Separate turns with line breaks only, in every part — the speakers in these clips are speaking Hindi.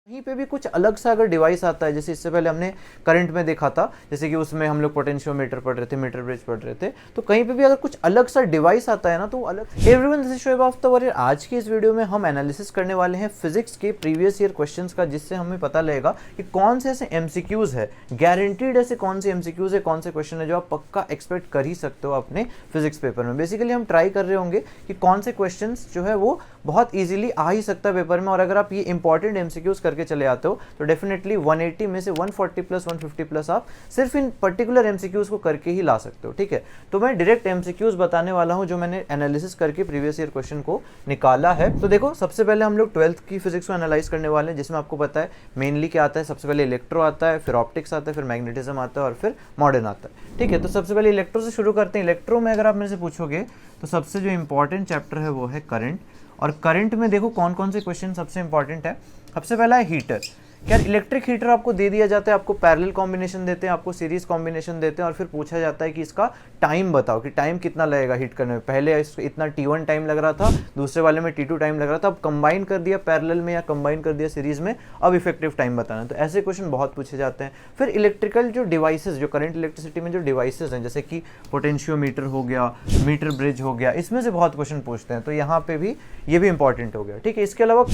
कहीं पे भी कुछ अलग सा अगर डिवाइस आता है, जैसे इससे पहले हमने करंट में देखा था, जैसे कि उसमें हम लोग पोटेंशियोमीटर पढ़ रहे थे, मीटर ब्रिज पढ़ रहे थे, तो कहीं पे भी अगर कुछ अलग सा डिवाइस आता है ना तो अलग। Everyone, this is Shoaib Aftab. आज की इस वीडियो में हम एनालिसिस करने वाले हैं फिजिक्स के प्रीवियस ईयर क्वेश्चंस का, जिससे हमें पता लगेगा कि कौन से ऐसे एमसीक्यूज है, गारंटीड ऐसे कौन से एमसीक्यूज है, कौन से क्वेश्चन है जो आप पक्का एक्सपेक्ट कर ही सकते हो अपने फिजिक्स पेपर में। बेसिकली हम ट्राई कर रहे होंगे कि कौन से क्वेश्चन जो है वो बहुत ईजिली आ ही सकता है पेपर में, और अगर आप ये इंपॉर्टेंट एमसीक्यूज करके चले आते हो तो डेफिनेटली 180 में से 140 प्लस 150 प्लस आप सिर्फ इन पर्टिकुलर एमसीक्यूज को करके ही ला सकते हो। ठीक है, तो मैं डायरेक्ट एमसीक्यूज बताने वाला हूं जो मैंने एनालिसिस करके प्रीवियस ईयर क्वेश्चन को निकाला है। तो देखो, सबसे पहले हम लोग 12th की फिजिक्स को एनालाइज करने वाले हैं, जिसमें आपको पता है मेनली क्या आता है। सबसे पहले इलेक्ट्रो आता है, फिर ऑप्टिक्स आता है, फिर मैग्नेटिज्म आता है और फिर मॉडर्न आता है। ठीक है, तो सबसे पहले इलेक्ट्रो से शुरू करते हैं। इलेक्ट्रो में अगर आप मेरे से पूछोगे तो सबसे जो इंपॉर्टेंट चैप्टर है वो है करंट। और करंट में देखो कौन कौन से क्वेश्चन सबसे इंपॉर्टेंट है। सबसे पहला है हीटर। यार इलेक्ट्रिक हीटर आपको दे दिया जाता है, आपको पैरेलल कॉम्बिनेशन देते हैं, आपको सीरीज कॉम्बिनेशन देते हैं, और फिर पूछा जाता है कि इसका टाइम बताओ कि टाइम कितना लगेगा हीट करने में। पहले इतना T1 टाइम लग रहा था, दूसरे वाले में T2 टाइम लग रहा था, अब कंबाइन कर दिया पैरेलल में या कंबाइन कर दिया सीरीज में, अब इफेक्टिव टाइम बताना। तो ऐसे क्वेश्चन बहुत पूछे जाते हैं। फिर इलेक्ट्रिकल जो डिवाइसेस, जो करंट इलेक्ट्रिसिटी में जो डिवाइसेस हैं, जैसे कि पोटेंशियोमीटर हो गया, मीटर ब्रिज हो गया, इसमें से बहुत क्वेश्चन पूछते हैं, तो यहाँ पे भी ये भी इंपॉर्टेंट हो गया। ठीक है, इसके अलावा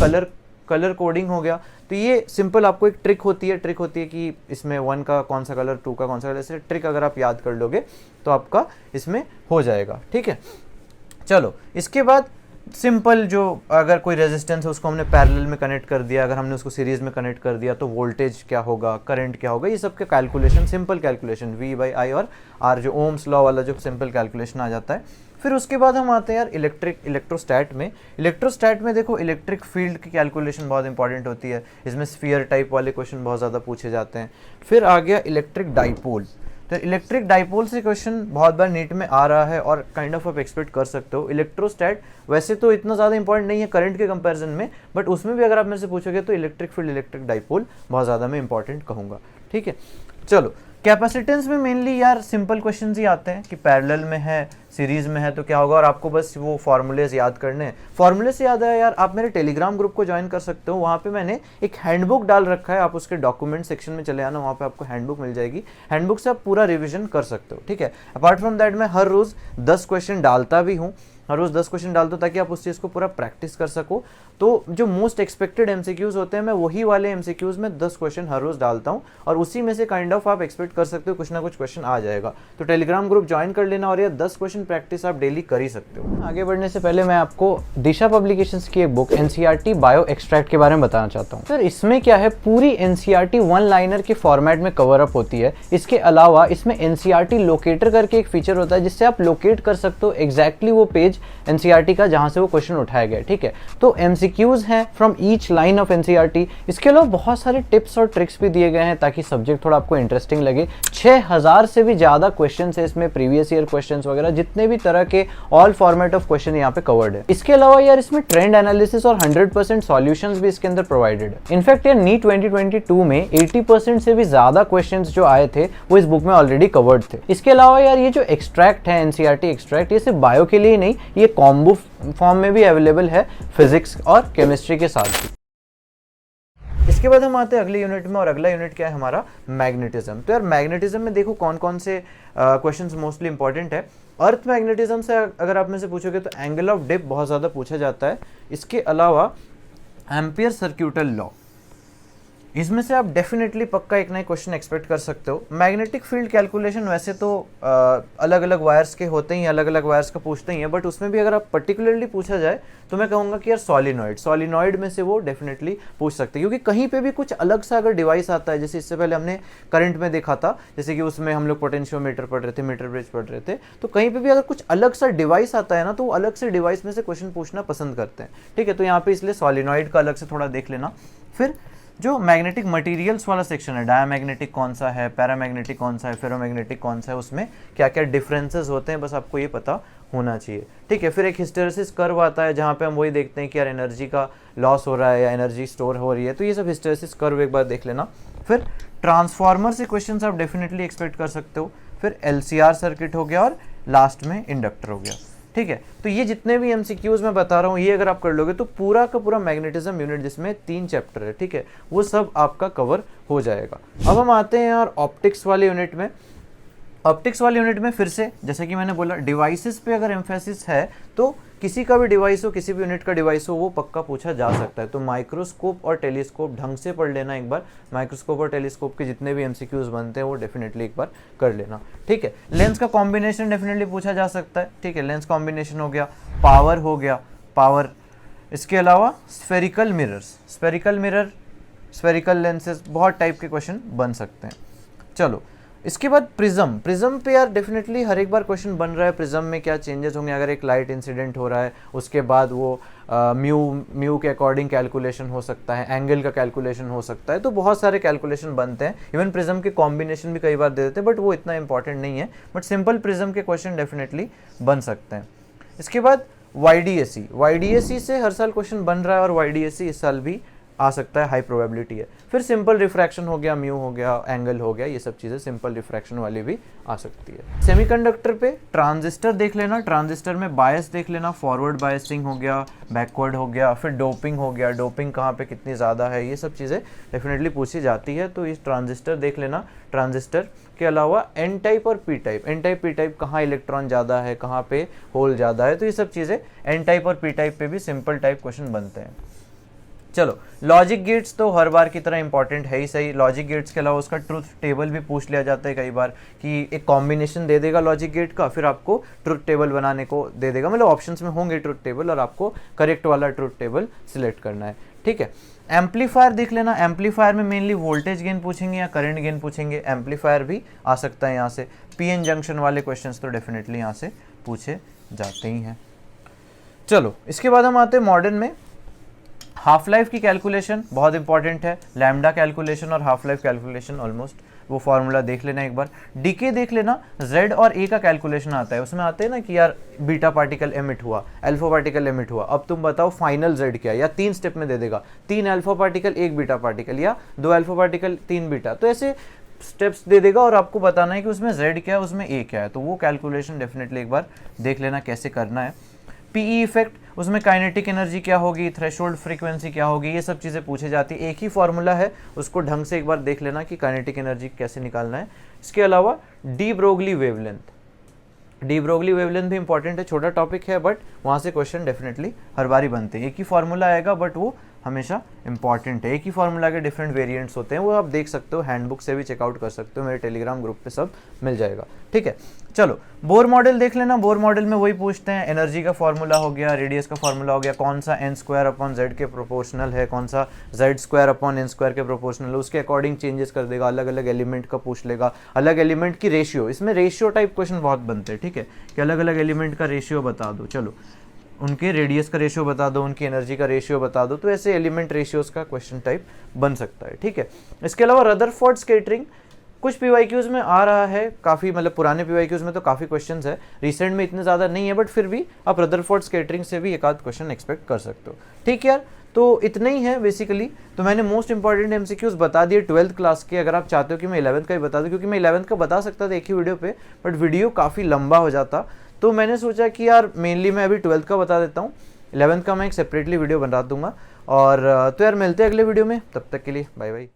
कलर कोडिंग हो गया। तो ये सिंपल आपको एक ट्रिक होती है कि इसमें 1 का कौन सा कलर, 2 का कौन सा कलर, ऐसे ट्रिक अगर आप याद कर लोगे तो आपका इसमें हो जाएगा। ठीक है, चलो इसके बाद सिंपल जो अगर कोई रेजिस्टेंस है उसको हमने पैरेलल में कनेक्ट कर दिया, अगर हमने उसको सीरीज में कनेक्ट कर दिया तो वोल्टेज क्या होगा, करंट क्या होगा, ये सब के कैलकुलेशन, सिंपल कैलकुलेशन V/I और R, जो ओम्स लॉ वाला जो सिंपल कैलकुलेशन आ जाता है। फिर उसके बाद हम आते हैं यार इलेक्ट्रोस्टैट में। इलेक्ट्रोस्टैट में देखो इलेक्ट्रिक फील्ड की कैलकुलेशन बहुत इंपॉर्टेंट होती है, इसमें स्फीयर टाइप वाले क्वेश्चन बहुत ज़्यादा पूछे जाते हैं। फिर आ गया इलेक्ट्रिक डाइपोल। तो इलेक्ट्रिक डाइपोल से क्वेश्चन बहुत बार नीट में आ रहा है और काइंड ऑफ आप एक्सपेक्ट कर सकते हो। इलेक्ट्रोस्टैट वैसे तो इतना ज़्यादा इंपॉर्टेंट नहीं है करंट के कंपैरिजन में, बट उसमें भी अगर आप मेरे से पूछोगे तो इलेक्ट्रिक फील्ड, इलेक्ट्रिक डाइपोल बहुत ज़्यादा मैं इंपॉर्टेंट कहूँगा। ठीक है, चलो कैपेसिटेंस में मेनली यार सिंपल क्वेश्चंस ही आते हैं कि पैरेलल में है, सीरीज में है तो क्या होगा, और आपको बस वो फॉर्मूलेज याद करने हैं। फॉर्मूले से याद आया यार, आप मेरे टेलीग्राम ग्रुप को ज्वाइन कर सकते हो, वहाँ पे मैंने एक हैंडबुक डाल रखा है, आप उसके डॉक्यूमेंट सेक्शन में चले आना, वहाँ पे आपको हैंडबुक मिल जाएगी। हैंडबुक से आप पूरा रिविजन कर सकते हो। ठीक है, अपार्ट फ्रॉम दैट मैं हर रोज़ 10 क्वेश्चन डालता भी हूँ, हर रोज़ 10 क्वेश्चन डालता हूँ ताकि आप उस चीज़ को पूरा प्रैक्टिस कर सको। तो जो मोस्ट एक्सपेक्टेड एमसीक्यूज होते हैं, मैं वही वाले एमसीक्यूज में 10 क्वेश्चन हर रोज़ डालता हूँ, और उसी में से काइंड ऑफ आप एक्सपेक्ट कर सकते हो कुछ ना कुछ क्वेश्चन आ जाएगा। तो टेलीग्राम ग्रुप ज्वाइन कर लेना, और ये 10 क्वेश्चन प्रैक्टिस आप डेली कर ही सकते हो। आगे बढ़ने से पहले मैं आपको दिशा पब्लिकेशंस की एक बुक NCERT बायो एक्सट्रैक्ट के बारे में बताना चाहता हूँ। सर इसमें क्या है, पूरी NCERT 1 लाइनर के फॉर्मेट में कवर अप होती है। इसके अलावा इसमें NCERT लोकेटर करके एक फीचर होता है, जिससे आप लोकेट कर सकते हो एग्जैक्टली वो पेज NCERT का जहां से वो क्वेश्चन उठाया गया। ठीक है, तो एमसीक्यूज हैं from each line of NCERT। इसके अलावा बहुत सारे टिप्स और ट्रिक्स भी दिए गए हैं ताकि सब्जेक्ट थोड़ा आपको इंटरेस्टिंग लगे। 6000 से भी ज्यादा क्वेश्चन है इसमें, प्रीवियस ईयर क्वेश्चन वगैरह, जितने भी तरह के ऑल फॉर्मेट ऑफ क्वेश्चन यहाँ पे कवर्ड है। इसके अलावा यार इसमें ट्रेंड एनालिसिस और 100% सॉल्यूशंस भी इसके अंदर प्रोवाइडेड है। इनफैक्ट यार नीट 2022 में 80% से भी ज्यादा क्वेश्चन जो आए थे वो इस बुक में ऑलरेडी कवर्ड थे। इसके अलावा यार ये जो एक्सट्रैक्ट है NCERT एक्सट्रैक्ट, ये सिर्फ बायो के लिए ही नहीं, ये कॉम्बो फॉर्म में भी अवेलेबल है फिजिक्स और केमिस्ट्री के साथ भी। इसके बाद हम आते हैं अगले यूनिट में, और अगला यूनिट क्या है हमारा, मैग्नेटिज्म। तो यार मैग्नेटिज्म में देखो कौन कौन से क्वेश्चंस मोस्टली इंपॉर्टेंट है। अर्थ मैग्नेटिज्म से अगर आप में से पूछोगे तो एंगल ऑफ डिप बहुत ज़्यादा पूछा जाता है। इसके अलावा एम्पियर सर्क्यूटल लॉ, इसमें से आप डेफिनेटली पक्का एक नए क्वेश्चन एक्सपेक्ट कर सकते हो। मैग्नेटिक फील्ड कैलकुलेशन वैसे तो अलग अलग वायर्स के होते ही, अलग अलग वायर्स का पूछते ही हैं, बट उसमें भी अगर आप पर्टिकुलरली पूछा जाए तो मैं कहूँगा कि यार सॉलिनॉइड में से वो डेफिनेटली पूछ सकते हैं, क्योंकि कहीं पे भी कुछ अलग सा अगर डिवाइस आता है, जैसे इससे पहले हमने करंट में देखा था, जैसे कि उसमें हम लोग पोटेंशियोमीटर पढ़ रहे थे, मीटर ब्रिज पढ़ रहे थे, तो कहीं पे भी अगर कुछ अलग सा डिवाइस आता है ना तो वो अलग से डिवाइस में से क्वेश्चन पूछना पसंद करते हैं। ठीक है, तो यहाँ पे इसलिए सॉलिनॉइड का अलग से थोड़ा देख लेना। फिर जो मैग्नेटिक मटेरियल्स वाला सेक्शन है, डायमैग्नेटिक कौन सा है, पैरामैग्नेटिक कौन सा है, फेरोमैग्नेटिक कौन सा है, उसमें क्या क्या डिफरेंसेस होते हैं, बस आपको ये पता होना चाहिए। ठीक है, फिर एक हिस्टेरेसिस कर्व आता है जहाँ पे हम वही देखते हैं कि यार एनर्जी का लॉस हो रहा है या एनर्जी स्टोर हो रही है, तो ये सब हिस्टेरेसिस कर्व एक बार देख लेना। फिर ट्रांसफार्मर से क्वेश्चन आप डेफिनेटली एक्सपेक्ट कर सकते हो। फिर LCR सर्किट हो गया, और लास्ट में इंडक्टर हो गया। ठीक है। तो ये जितने भी एमसीक्यूज मैं बता रहा हूँ ये अगर आप कर लोगे तो पूरा का पूरा मैग्नेटिज्म यूनिट जिसमें 3 चैप्टर है, ठीक है, वो सब आपका कवर हो जाएगा। अब हम आते हैं यार ऑप्टिक्स वाले यूनिट में। ऑप्टिक्स वाले यूनिट में फिर से जैसे कि मैंने बोला डिवाइसेस पे अगर एम्फेसिस है तो किसी का भी डिवाइस हो, किसी भी यूनिट का डिवाइस हो, वो पक्का पूछा जा सकता है। तो माइक्रोस्कोप और टेलीस्कोप ढंग से पढ़ लेना एक बार। माइक्रोस्कोप और टेलीस्कोप के जितने भी एमसीक्यूज बनते हैं वो डेफिनेटली एक बार कर लेना, ठीक है। लेंस का कॉम्बिनेशन डेफिनेटली पूछा जा सकता है, ठीक है। लेंस कॉम्बिनेशन हो गया, पावर हो गया, पावर, इसके अलावा spherical mirrors, spherical mirror, spherical lenses, बहुत टाइप के क्वेश्चन बन सकते हैं। चलो इसके बाद प्रिज्म, प्रिज्म पे यार डेफिनेटली हर एक बार क्वेश्चन बन रहा है, प्रिज्म में क्या चेंजेस होंगे अगर एक लाइट इंसिडेंट हो रहा है, उसके बाद वो म्यू के अकॉर्डिंग कैलकुलेशन हो सकता है, एंगल का कैलकुलेशन हो सकता है, तो बहुत सारे कैलकुलेशन बनते हैं। इवन प्रिज्म के कॉम्बिनेशन भी कई बार दे देते हैं बट वो इतना इंपॉर्टेंट नहीं है, बट सिंपल प्रिज्म के क्वेश्चन डेफिनेटली बन सकते हैं। इसके बाद वाईडीएसी, वाईडीएसी से हर साल क्वेश्चन बन रहा है और वाईडीएसी इस साल भी आ सकता है, हाई प्रोबेबिलिटी है। फिर सिंपल रिफ्रैक्शन हो गया, म्यू हो गया, एंगल हो गया, ये सब चीज़ें सिंपल रिफ्रैक्शन वाली भी आ सकती है। सेमीकंडक्टर पे ट्रांजिस्टर देख लेना, ट्रांजिस्टर में बायस देख लेना, फॉरवर्ड बायसिंग हो गया, बैकवर्ड हो गया, फिर डोपिंग हो गया, डोपिंग कहाँ पे कितनी ज़्यादा है, ये सब चीज़ें डेफिनेटली पूछी जाती है। तो इस ट्रांजिस्टर देख लेना। ट्रांजिस्टर के अलावा एन टाइप और P type, N type P type कहाँ इलेक्ट्रॉन ज़्यादा है, कहाँ पे होल ज़्यादा है, तो ये सब चीज़ें एन टाइप और पी टाइप पे भी सिंपल टाइप क्वेश्चन बनते हैं। चलो लॉजिक गेट्स तो हर बार की तरह इंपॉर्टेंट है ही सही। लॉजिक गेट्स के अलावा उसका ट्रुथ टेबल भी पूछ लिया जाता है कई बार कि एक कॉम्बिनेशन दे देगा लॉजिक गेट का, फिर आपको ट्रुथ टेबल बनाने को दे देगा, मतलब ऑप्शंस में होंगे ट्रुथ टेबल और आपको करेक्ट वाला ट्रुथ टेबल सिलेक्ट करना है, ठीक है। एम्पलीफायर देख लेना, एम्पलीफायर में मेनली वोल्टेज गेन पूछेंगे या करंट गेन पूछेंगे, एम्पलीफायर भी आ सकता है यहाँ से। पीएन जंक्शन वाले क्वेश्चंस तो डेफिनेटली यहाँ से पूछे जाते ही हैं। चलो इसके बाद हम आते हैं मॉडर्न में। हाफ लाइफ की कैलकुलेशन बहुत इंपॉर्टेंट है, लैम्डा कैलकुलेशन और हाफ लाइफ कैलकुलेशन ऑलमोस्ट वो फॉर्मूला देख लेना एक बार। डीके देख लेना, जेड और ए का कैलकुलेशन आता है, उसमें आते हैं ना कि यार बीटा पार्टिकल एमिट हुआ, अल्फा पार्टिकल एमिट हुआ, अब तुम बताओ फाइनल जेड क्या है, या 3 स्टेप में दे देगा, 3 अल्फा पार्टिकल 1 बीटा पार्टिकल, या 2 अल्फा पार्टिकल 3 बीटा, तो ऐसे स्टेप्स दे देगा और आपको बताना है कि उसमें जेड क्या है, उसमें ए क्या है। तो वो कैलकुलेशन डेफिनेटली एक बार देख लेना कैसे करना है। पीई इफेक्ट, उसमें काइनेटिक एनर्जी क्या होगी, थ्रेशोल्ड फ्रीक्वेंसी क्या होगी, ये सब चीज़ें पूछी जाती है। एक ही फॉर्मूला है, उसको ढंग से एक बार देख लेना कि काइनेटिक एनर्जी कैसे निकालना है। इसके अलावा de Broglie wavelength, de Broglie wavelength भी इंपॉर्टेंट है, छोटा टॉपिक है बट वहाँ से क्वेश्चन डेफिनेटली हर बार ही बनते हैं। एक ही फॉर्मूला आएगा बट वो हमेशा इंपॉर्टेंट है, एक ही फॉर्मूला के डिफरेंट वेरिएंट्स होते हैं, वो आप देख सकते हो, हैंडबुक से भी चेकआउट कर सकते हो, मेरे टेलीग्राम ग्रुप पे सब मिल जाएगा, ठीक है। चलो बोर मॉडल देख लेना, बोर मॉडल में वही पूछते हैं, एनर्जी का फॉर्मूला हो गया, रेडियस का फॉर्मूला हो गया, कौन सा एन स्क्वायर अपॉन जेड के प्रोपोर्शनल है, कौन सा Z square upon N square के प्रोपोर्शनल है, उसके अकॉर्डिंग चेंजेस कर देगा, अलग अलग एलिमेंट का पूछ लेगा, अलग एलिमेंट की रेशियो, इसमें रेशियो टाइप क्वेश्चन बहुत बनते हैं, ठीक है, कि अलग अलग एलिमेंट का रेशियो बता दो, चलो उनके रेडियस का रेशियो बता दो, उनकी एनर्जी का रेशियो बता दो, तो ऐसे एलिमेंट रेशियोज का क्वेश्चन टाइप बन सकता है, ठीक है। इसके अलावा रदरफोर्ड स्कैटरिंग कुछ पीवाईक्यूज में आ रहा है, काफ़ी मतलब पुराने पीवाईक्यूज में तो काफ़ी क्वेश्चंस है, रिसेंट में इतने ज़्यादा नहीं है, बट फिर भी आप रदरफोर्ड स्कैटरिंग से भी एक आध क्वेश्चन एक्सपेक्ट कर सकते हो, ठीक यार। तो इतना ही है बेसिकली, तो मैंने मोस्ट इंपॉर्टेंट एमसीक्यूज बता दिए 12th क्लास के। अगर आप चाहते हो कि मैं 11th का ही बता दूं, क्योंकि मैं 11th का बता सकता था एक ही वीडियो पे, बट वीडियो काफ़ी लंबा हो जाता, तो मैंने सोचा कि यार मेनली मैं अभी 12th का बता देता हूँ, 11th का मैं एक सेपरेटली वीडियो बना दूंगा। और तो यार मिलते हैं अगले वीडियो में, तब तक के लिए बाय बाय।